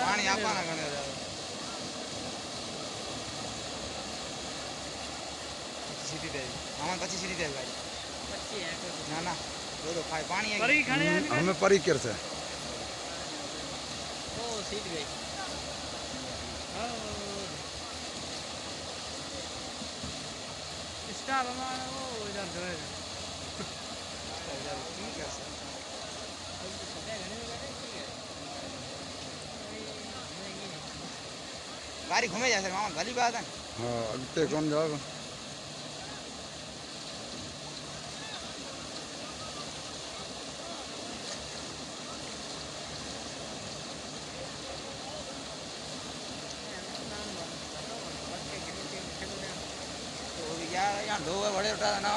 पानी आपा ना गणे सीधी दे हमें 25 सीधी दे भाई 25 है ना ना दो खाए पानी है परी खाने हमें परी कर से ओ सीध गई स्टाफ हमारा वो इधर जो है ठीक है सर गाड़ी घूमे जा सर मामा भली बात है हाँ अभी तक कौन जाओगे तो यार यहाँ दो बड़े उठा ना